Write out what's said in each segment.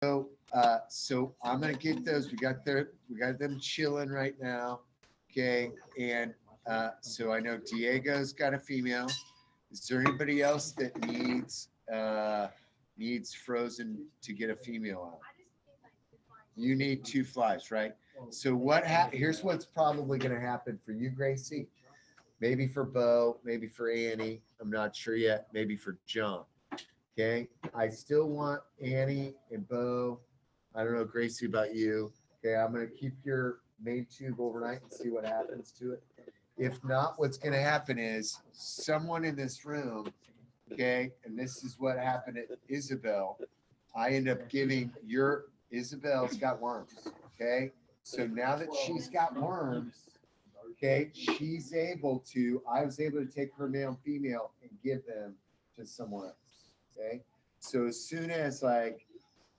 So I'm gonna get those. We got them chilling right now. Okay, and so I know Diego's got a female. Is there anybody else that needs Frozen to get a female out? You need two flies, right? So here's what's probably gonna happen for you, Gracie. Maybe for Bo, maybe for Annie. I'm not sure yet. Maybe for John. Okay. I still want Annie and Bo. I don't know, Gracie, about you. Okay. I'm going to keep your main tube overnight and see what happens to it. If not, what's going to happen is someone in this room, okay, and this is what happened at Isabel. I end up giving Isabel's got worms. Okay. So now that she's got worms, okay, I was able to take her male and female and give them to someone else. Okay. So as soon as like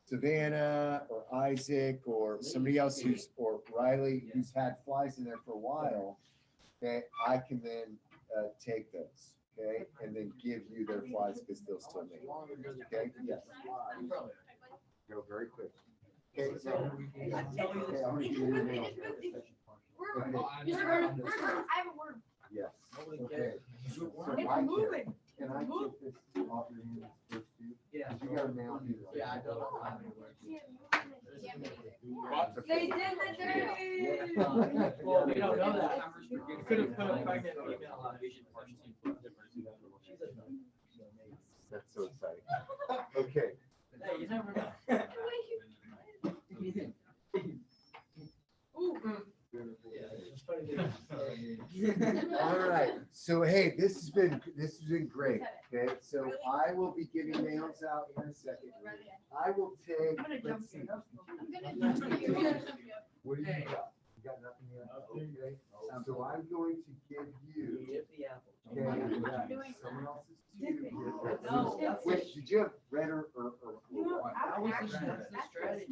Savannah or Isaac or somebody else or Riley who's had flies in there for a while, okay, I can then take those, okay, and then give you their flies because they'll still make it. Okay. Yes. Go very quick. Okay. So, okay, I'm gonna give you your mail. Okay. I have a worm. Yes. Okay. So It's moving. Can I take this off your hands first, too? Yeah. You got a nail here. Yeah, I don't know how They did the dirty. Well, we don't know that. You could have put a pregnant female on. That's so exciting. Okay. Hey, you never know. All right. So hey, this has been great. Okay. So I will be giving nails out in a second. I will take. Let's see. What do you got? You got nothing yet? Okay. So I'm going to give you. Okay. Someone else's too. No. Wait, did you have red or white? That was the strategy.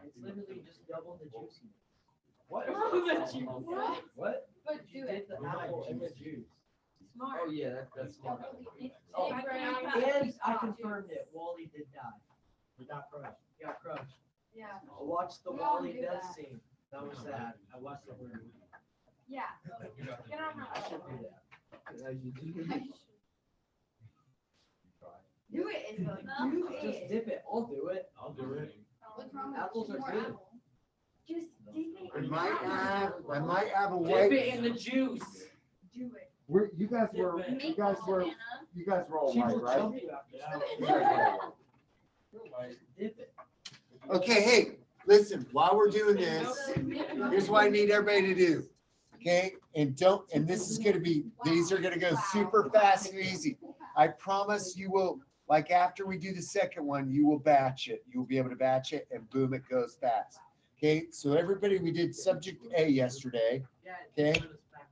It's literally just double the juice. What? What? But You do did it. the apple and the juice. Smart. Oh yeah, that's smart. Oh, And I confirmed it. Wally did die. He got crushed. He got crushed. Yeah. I watched the We all Wally do death that. scene. That was sad. I watched the movie. Yeah. Get on I should her. do that. Do it, Isabel. Do Just it. dip it. I'll do it. I'll do it. What's wrong with Apples are more good. apple? Just dip it. I might have a Dip white. it in the juice. Do it. You guys were all She white, will right? choke you after that. You guys were all white. Dip it. Okay, hey, listen, while we're doing this, here's what I need everybody to do. Okay, and this is gonna be, these are gonna go super fast and easy. I promise you will, like after we do the second one, you will batch it. You will be able to batch it and boom, it goes fast. Okay, so everybody, we did subject A yesterday, okay?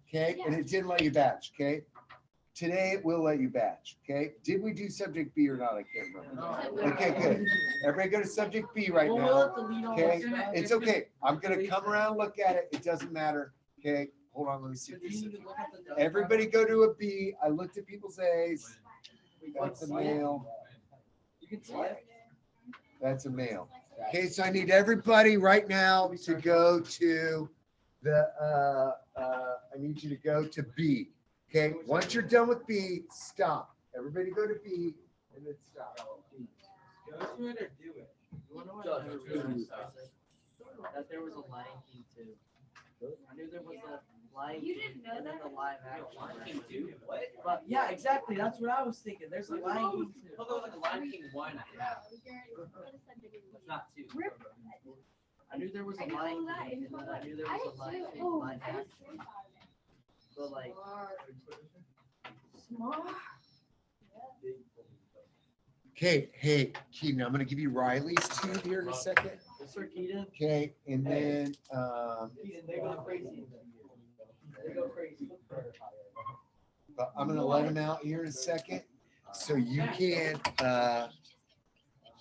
Okay, and it didn't let you batch, okay? Today it will let you batch, okay? Did we do subject B or not? I can't remember. Okay, good. Everybody go to subject B right now. Okay, it's okay. I'm gonna come around and look at it. It doesn't matter. Okay, hold on, let me see. If this is- Everybody go to a B. I looked at people's A's. That's a male. You can see it. That's a male. Okay, so I need everybody right now to go to I need you to go to B. Okay, once you're done with B, stop. Everybody go to B and then stop. Go to it or do it. You wanna know what I never realized? That there was a Lion King too. I knew there was a Lion King. You didn't know and then that? the live action. What? But yeah, exactly. That's what I was thinking. There's a Lion King too. I'll go with like a Lion King 1. It's not 2. I knew there was a Lion King, and then I knew there was a Lion King live action. But like, Smart. Okay, hey, Keaton, I'm gonna give you Riley's tube here in a second. Sir Keaton, Okay, and then, Keaton, they go crazy. They go crazy. but I'm gonna let him out here in a second. So you can,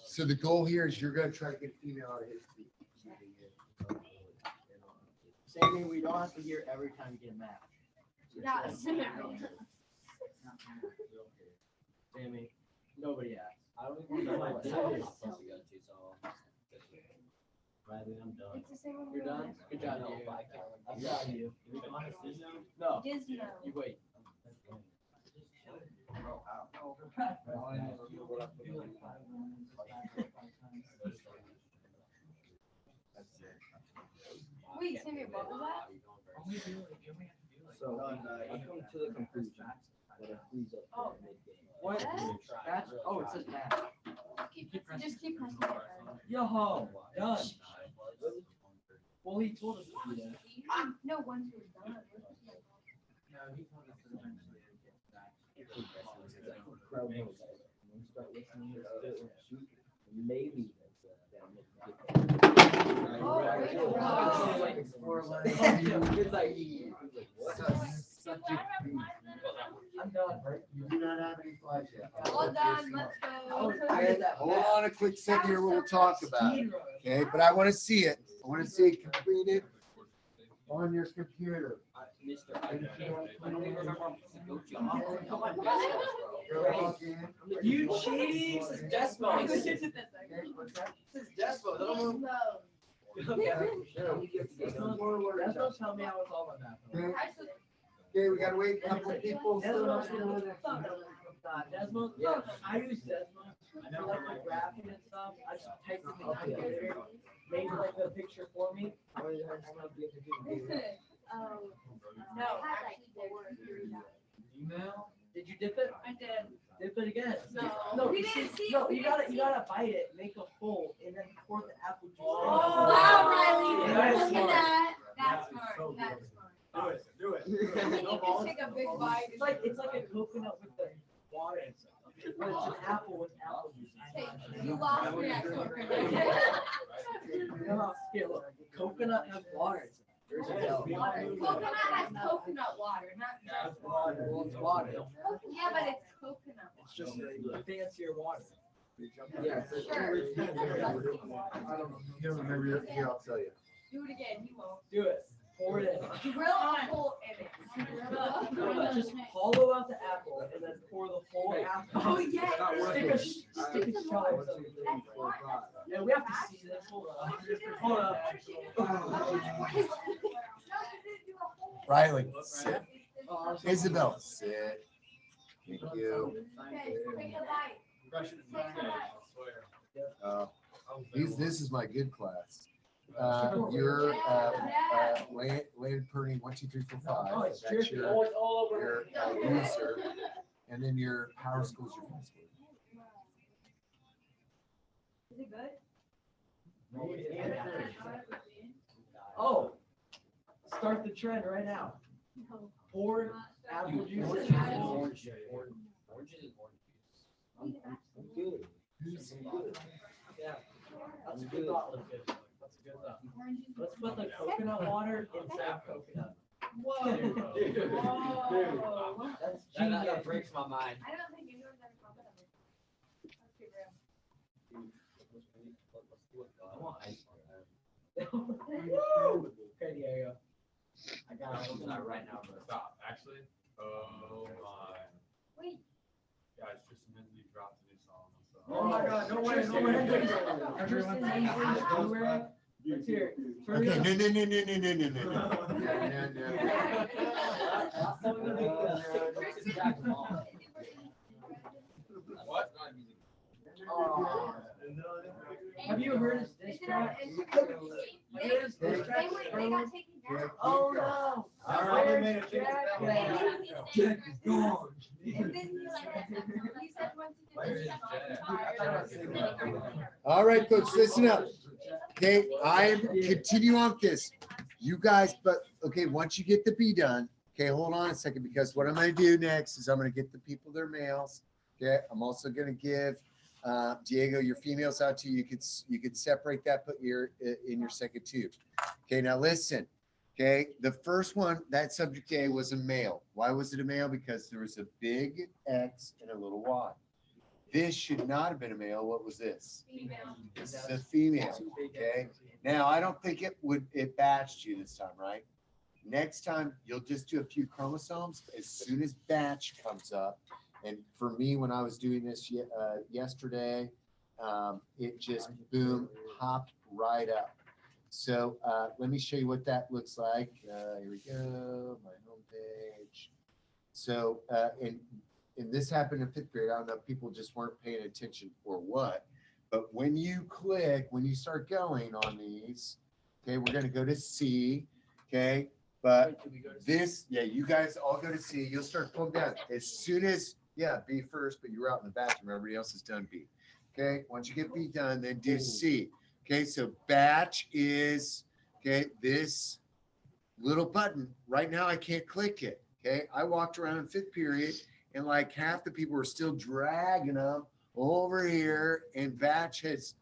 so the goal here is you're gonna try to get a female out of his feet. Sammy, we don't have to hear every time you get mad. Yeah. Sammy, nobody asked. I don't even know what side I'm supposed to go to, so. Riley, I'm done. It's the same one. You're done? Good job, No, Diego. but I can't remember. I'm proud of you. No, Gizmo. you wait. Wait, Sammy, what was that? So, I've come to the conclusion that a freeze up Oh. mid-game. What? Batch? Oh, it says batch. Just keep pressing it. Yo, done. Well, he told us to do that. No, once you're done. No, he told us to eventually get back. Crowd knows that. When you start listening to it and shoot, maybe that's that mid-game. Oh, wait, It's like, Such a beast. I'm done, right? You do not have any flies yet. All done, let's go. Hold on a quick second here, we'll talk about it, okay? But I want to see it. I want to see it completed on your computer. Mister, I don't remember. You cheating? This is Desmo. This is Desmo. Desmo told me I was all about that. Okay, okay, we gotta wait a couple people. Desmo, I use Desmo. I know like the graphing and stuff. I just type in the calculator, made like the picture for me. No, Email? Did you dip it? I did. Dip it again. No. We didn't see it. No, We you didn't gotta bite it, make a hole, and then pour the apple juice. Wow, Riley, That's look at smart. that. That's smart, that's smart. Do it. You take a big bite. It's like a coconut with the water inside. But it's an apple with apple juice. Hey, you lost me at coconut. You know how scale up. Coconut has water. There's a hell. Coconut has coconut water, not just water. Well, it's water. Yeah, but it's coconut. It's just a fancier water. Yeah. Sure. I don't know. You don't remember it? Here, I'll tell you. Do it again, you won't. Do it. Pour it in. Drill a hole in it. Just hollow out the apple and then pour the whole apple. Oh, yeah. Stick a straw or something. Yeah, we have to see this. Hold on. Riley, sit. Isabel, sit. Thank you. Okay, take a bite. This is my good class. Your land pruning 1, 2, 3, 4, 5. Oh, it's That's tricky. your Oh, it's all over. user, and then your power school is your high school. Is it good? Oh, start the trend right now. Pour apple juice. Orange is orange juice. I'm good. Yeah, that's a good thought. That's a good thought. Let's put the coconut water inside of coconut. Whoa. Whoa. That's That genius. breaks my mind. I don't think anyone's ever thought of it. Let's be real. I want ice Okay, Diego. I got it right now, bro. Stop, actually. Oh my. Wait. Guys, Tristan Minsley dropped a new song. So. Oh my God, no way, no way. Tristan Minsley, everywhere. Let's hear it. Turn Okay, it up. no. What? Have you heard his diss track? Have you heard his diss track? They got taken down. Oh no. All right, we Where's made it. Jack? And then he said once he did this, All right, folks, listen up. Okay, I'm continue on this. You guys, but okay, once you get the B done, okay, hold on a second, because what I'm gonna do next is I'm gonna get the people their mails. Okay, I'm also gonna give Diego your females out to you. You could separate that, put your in your second tube. Okay, now listen. Okay, the first one, that subject A was a male. Why was it a male? Because there was a big X and a little Y. This should not have been a male. What was this? Female. This is a female. Okay. Now, I don't think it batched you this time, right? Next time, you'll just do a few chromosomes. As soon as batch comes up, And for me, when I was doing this yesterday, it just boom, popped right up. So let me show you what that looks like. Here we go, my homepage. So, and this happened in 5th grade. I don't know if people just weren't paying attention or what, but when you click, when you start going on these, okay, we're going to go to C, okay, but this, yeah, you guys all go to C. You'll start pulling down as soon as, yeah, B first, but you're out in the bathroom. Everybody else has done B. Okay, once you get B done, then do C. Okay, so batch is, okay, this little button. Right now, I can't click it. Okay, I walked around in 5th period and like half the people were still dragging them over here, and batch has,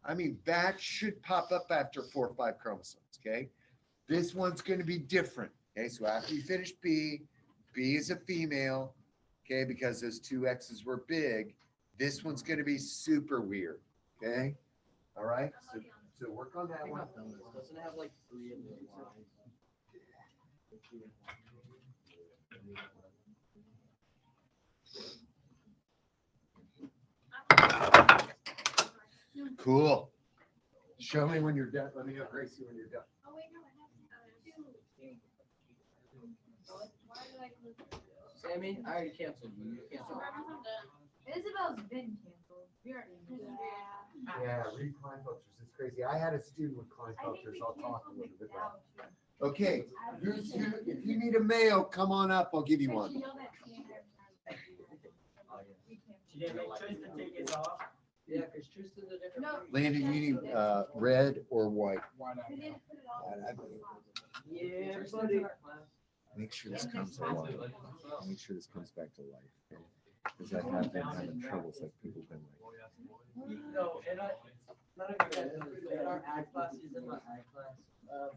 I mean, batch should pop up after 4 or 5 chromosomes. Okay, this one's going to be different. Okay, so after you finish B, B is a female. Okay, because those 2 X's were big. This one's going to be super weird. Okay, all right. So work on that one. Doesn't it have like 3 of the lines? Cool. Show me when you're done. Let me know, Gracie, when you're done. Oh, wait, no, I have why did I click? Sammy, I already canceled you. You canceled. Isabel's been canceled. We already knew that. Yeah, read Kleinfelter's. It's crazy. I had a student with I think Kleinfelter's. we I'll talk a canceled little bit about McDowell it. too. Okay, if you need a male, come on up. I'll give you But one. you know that standard time. We canceled. She didn't make Tristan take his off. Yeah, because Tristan's a different. No. breed. Landon, you need red or white. We didn't put it all. Yeah, Tristan's buddy. in our class. Make sure this comes to life. Make sure this comes back to life. Okay? Because I have been having troubles like people have been like. No, and I, none of you guys know, in our ag class, he's in my ag class.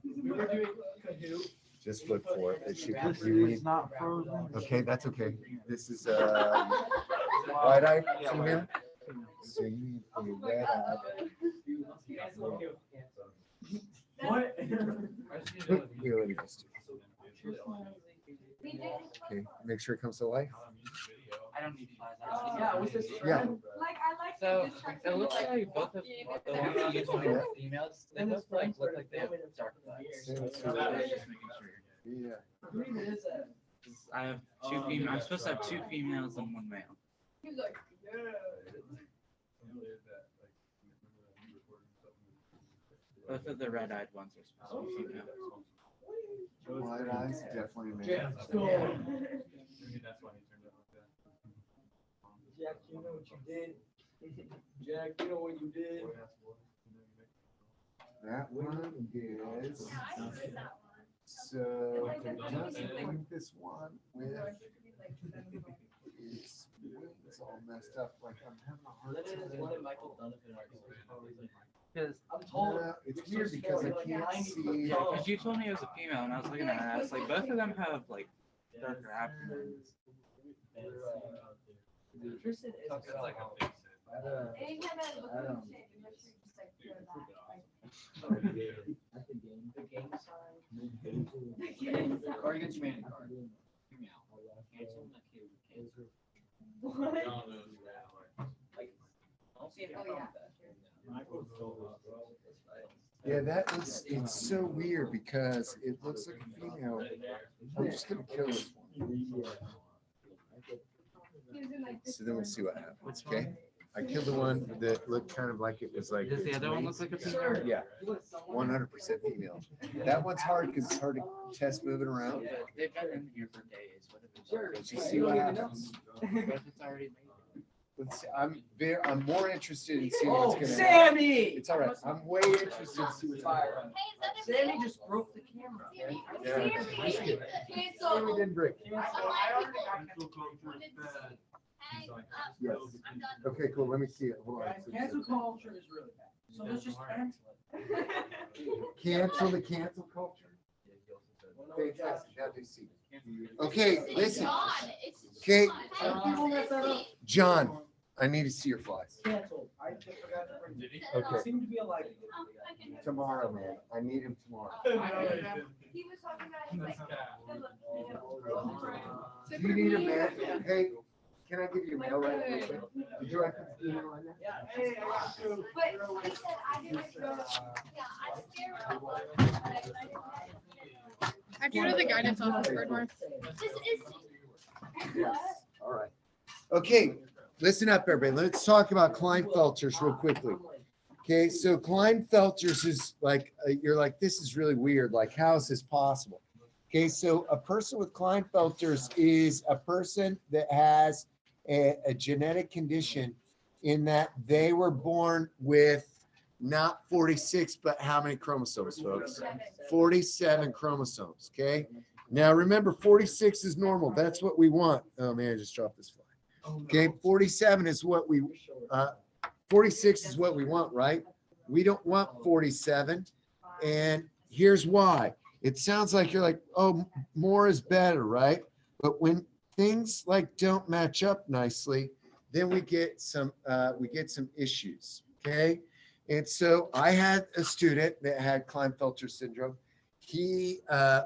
We were doing Kahoot. Just look for it. It should This you is need. not frozen. Okay, that's okay. This is wide-eyed female. So you need a red-eyed. What? Really interesting. We did. Okay, make sure it comes to life. I don't need flies. Yeah, with this Yeah. trend. Like, I like. So the discussion. it looks like both of the ones you used for the females, they both like look like they have dark flags. Yeah, let's see So what I it was is. just making sure. Yeah. Green is a. I have 2 females. I'm supposed to have 2 females and 1 male. He was like, yeah. Both of the red-eyed ones are supposed to be female. Wide eyes, definitely a man. Yeah. Maybe that's why he turned out like that. Jack, you know what you did? Jack, you know what you did? That one is, Yeah, I did that one. so it doesn't like this one with, it's all messed up, like I'm having a hard That is one time. of Michael Donovan. Because I'm told. It's weird because I can't see. yeah, 'cause you told me it was a female, and I was looking at it, and I was like, both of them have like darker abdomens. Tristan is. It's like a big set. Anytime I look I at don't- shit, you just like feel that. Like, That's a game. The gang sign. Or you get your man card. Female. Cancel that kid. Cancel. What? I don't know, yeah, like, I don't see any Oh, problem yeah. with that. Yeah, that is, it's so weird because it looks like a female. I'm just gonna kill this one. He was in like this So then we'll one. see what happens, okay? I killed the one that looked kind of like it was like. Does the other one look like a female? Yeah, 100% female. That one's hard because it's hard to test moving around. They've been in here for days. What if it's Sure. Let's just see what happens. What if it's already made? Let's see. I'm more interested in seeing what's Oh, gonna happen. Sammy! It's all right. I'm way interested in seeing what's gonna happen. Sammy just broke the camera. Yeah. Sammy, Sammy cancel. didn't break. cancel culture is bad. He's like, Yes. Okay, cool. Let me see it. Hold on. Cancel culture is really bad. So let's just cancel it. Cancel the cancel culture. Fantastic. Now do see. Okay, listen. Okay, John, I need to see your flies. Canceled. I just forgot to bring. Did he? Okay. Seemed to be a light. Tomorrow, man. I need him tomorrow. He was talking about, he's like, Do you need a man? Hey, can I give you a mail right quick? Would you like to email on that? Yeah, hey, I got you. But he said I didn't go, yeah, I'm scared. But I didn't have- How'd you go to the guidance office, Birdworth? This is. Yes. All right. Okay, listen up, everybody. Let's talk about Klinefelters real quickly. Okay, so Klinefelters is like, you're like, this is really weird. Like, how is this possible? Okay, so a person with Klinefelters is a person that has a genetic condition in that they were born with not 46, but how many chromosomes, folks? 47 chromosomes, okay? Now, remember, 46 is normal. That's what we want. Oh, man, I just dropped this fly. Okay, 47 is what we, 46 is what we want, right? We don't want 47. And here's why. It sounds like you're like, oh, more is better, right? But when things like don't match up nicely, then we get some issues, okay? And so I had a student that had Klinefelter syndrome. He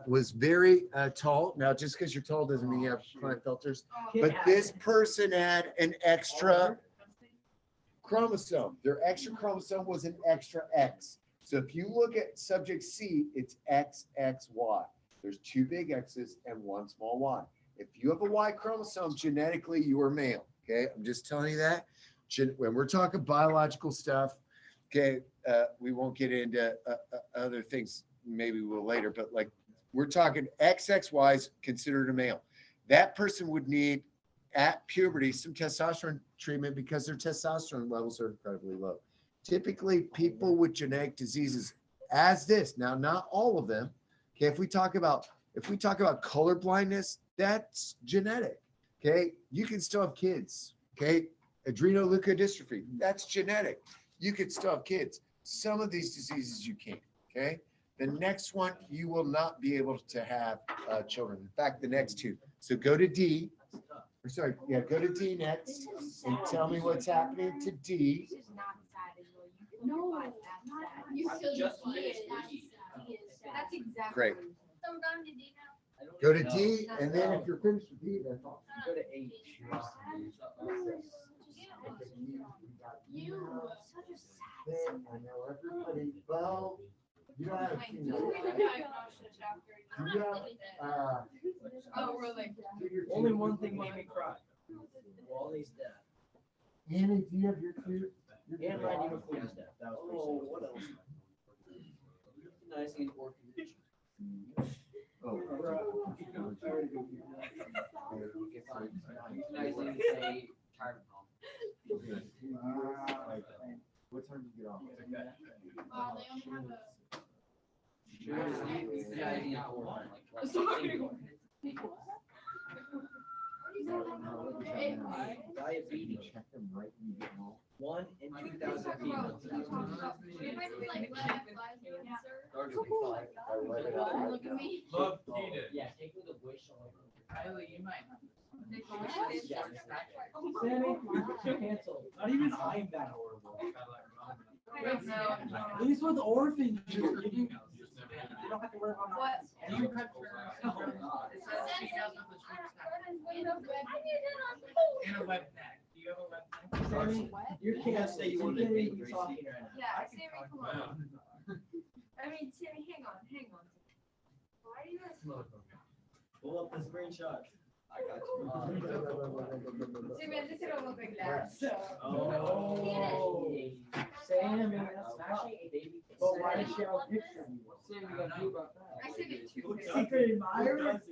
was very tall. Now, just because you're tall doesn't mean you have Klinefelters. But this person had an extra chromosome. Their extra chromosome was an extra X. So if you look at subject C, it's XXY. There's two big X's and one small Y. If you have a Y chromosome, genetically, you are male. Okay, I'm just telling you that. When we're talking biological stuff, okay, we won't get into other things. Maybe we'll later, but like we're talking XXY is considered a male. That person would need at puberty some testosterone treatment because their testosterone levels are incredibly low. Typically, people with genetic diseases as this, now not all of them. Okay, if we talk about color blindness, that's genetic. Okay, you can still have kids. Okay, adrenoleukodystrophy, that's genetic. You can still have kids. Some of these diseases you can't. Okay, the next one you will not be able to have children. In fact, the next two. So go to D. Or sorry, yeah, go to D next and tell me what's happening to D. This is not sad as well. You can look at that. You still Just he finished is. reading. That's exactly. Great. So we're going to D now. Go to D, and then if you're finished with D, that's all. Go to H. You, such a sad. Then I know everybody, well, you don't have to. Do you have, Oh, really? Only one thing made me cry. Wally's death. Annie, do you have your two? And Randy McQueen's death. That was pretty sad. What else? Nice and orchid. Oh. Nice and say tired of What time do you get off? They only have a. Diabetes. Check them right when you get home. 1 in 2,000 females. Look at me. Love Peter. Yeah, take me to Wish. Kylie, you might. Sammy, cancel. Not even I'm that horrible. At least with orphans, you don't have to worry about What? Do you cut your? It says she doesn't have the short snack. And a web neck. Do you have a web neck? Sammy, you can't say you want to be talking right now. Yeah, Sammy, come on. I mean, Sammy, hang on. Why do you guys? Pull up the screenshot. I got you. Sammy, at least I don't look like that, so. Oh. Sammy, that's actually a baby. But why did she have a picture of you? Sammy, got you about that. I said it too. Secret admirer?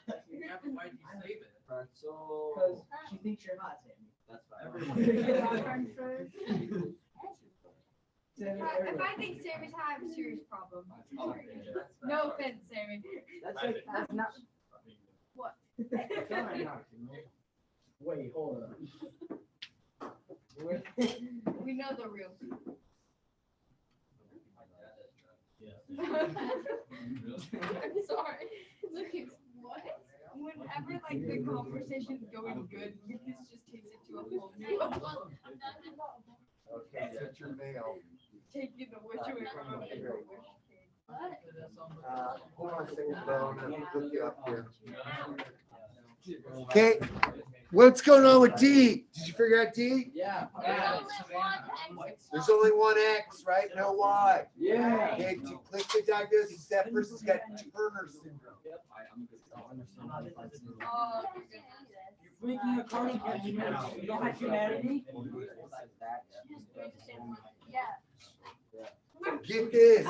Yeah, but why'd you save it? So. Because she thinks you're hot, Sammy. That's fine. If I think Sammy's high, I have a serious problem. No offense, Sammy. That's not. What? Wait, hold on. We know the real. I'm sorry. Look, it's what? Whenever like the conversation's going good, this just takes it to a whole new level. Okay, set your mail. Taking the wish away from a bigger wish. What? Hold on a second, Bo, I'm gonna look you up here. Okay, what's going on with D? Did you figure out D? Yeah. There's only one X, right? No Y. Yeah. Okay, to click the diagnosis, that person's got Turner syndrome. You're making a card again. You don't have humanity? Get this.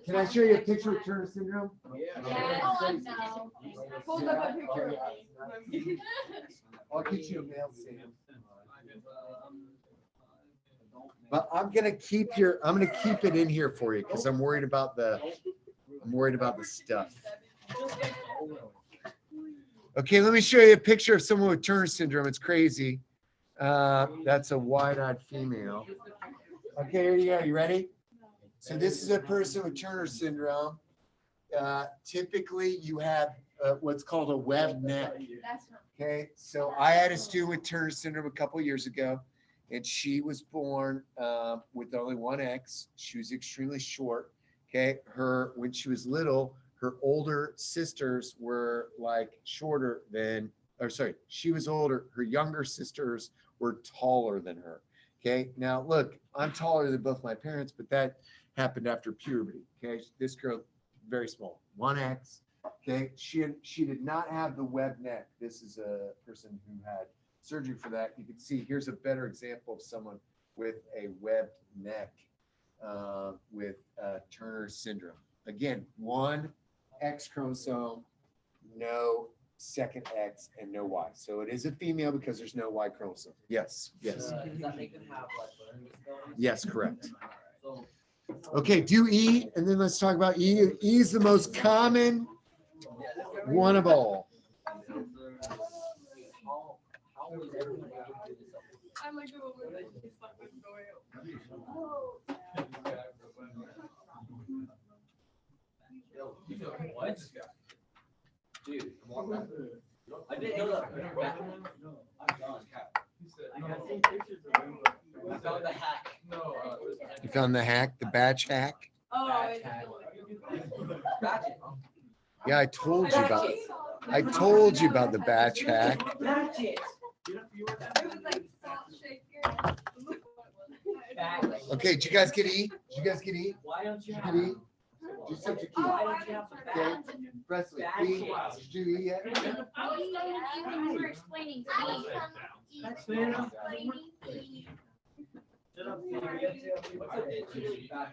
Can I show you a picture of Turner syndrome? Hold up a picture. I'll get you a mail, Sam. But I'm gonna keep it in here for you because I'm worried about the stuff. Okay, let me show you a picture of someone with Turner syndrome. It's crazy. That's a wide-eyed female. Okay, here you go. You ready? So this is a person with Turner syndrome. Typically, you have what's called a web neck. Okay, so I had a student with Turner syndrome a couple years ago, and she was born with only one X. She was extremely short. Okay, when she was little, her older sisters were like shorter than, or sorry, she was older. Her younger sisters were taller than her. Okay, now look, I'm taller than both my parents, but that happened after puberty. Okay, this girl, very small, 1X. Okay, she did not have the web neck. This is a person who had surgery for that. You can see here's a better example of someone with a webbed neck with Turner syndrome. Again, one X chromosome, no second X, and no Y. So it is a female because there's no Y chromosome. Yes, yes. Does that make them have like learning disabilities? Yes, correct. So, Okay, do E, and then let's talk about E. E is the most common one of all. how was everyone able to do this? I'm like, oh, it's like I'm going. What? Dude, I didn't know that. I'm done. I got some pictures of him. I found the hack. You found the hack, the batch hack? Oh, it's Ratchet. Yeah, I told you about the batch hack. It was like salt shaker. Okay, did you guys get E? Did you guys get E? Why don't you Did have? you get E? Do subject E. Why don't you have the Okay, badge? Presley, E, did you do E yet? I was going to you were explaining to me. Explain it.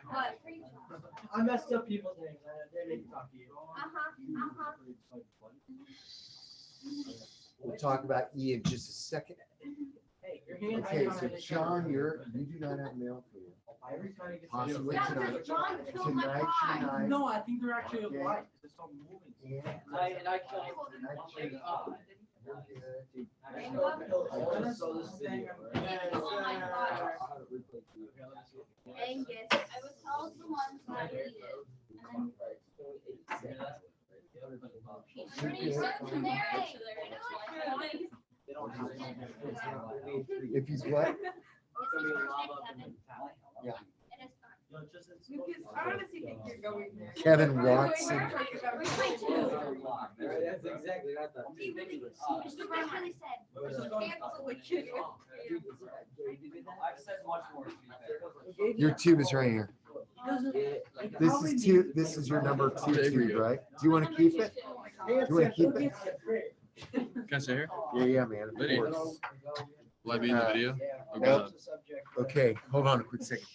What? I messed up people's names. They didn't talk to you. We'll talk about E in just a second. Hey, your hands. Okay, so John, you do not have mail for you. Every time you get Possibly tonight. Tonight. No, I think they're actually alike. It's all moving. Yeah. And I killed Angus, I was told the ones that I needed. If he's what? Yeah. Lucas, I honestly think you're going there. Kevin Watson. That's exactly what I thought. I've said much more. Your tube is right here. This is your number 2 tube, right? Do you want to keep it? Do you want to keep it? Can I stay here? Yeah, man. Of Video. course. Will I be in the Uh, video? Nope. Okay, hold on a quick second.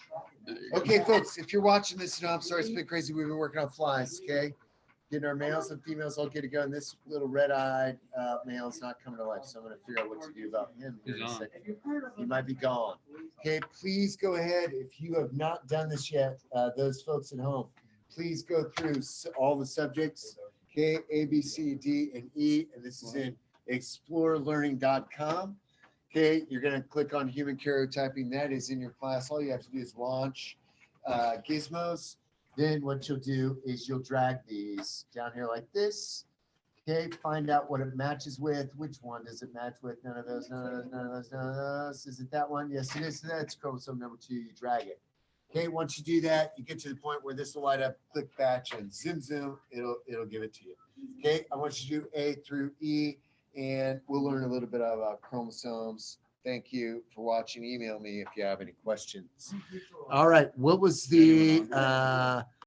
Okay, folks, if you're watching this, I'm sorry it's been crazy. We've been working on flies, okay? Getting our males and females all get to go, and this little red-eyed male is not coming to life, so I'm gonna figure out what to do about him here in a second. He might be gone. Okay, please go ahead. If you have not done this yet, those folks at home, please go through all the subjects, okay, A, B, C, D, and E, and this is in explorelearning.com. Okay, you're going to click on human karyotyping. That is in your class. All you have to do is launch gizmos. Then what you'll do is you'll drag these down here like this. Okay, find out what it matches with. Which one does it match with? None of those, none of those, none of those, none of those. Is it that one? Yes, it is. That's chromosome number 2. You drag it. Okay, once you do that, you get to the point where this will light up, click batch, and zoom, it'll give it to you. Okay, I want you to do A through E. and we'll learn a little bit about chromosomes. Thank you for watching. Email me if you have any questions. All right. What was the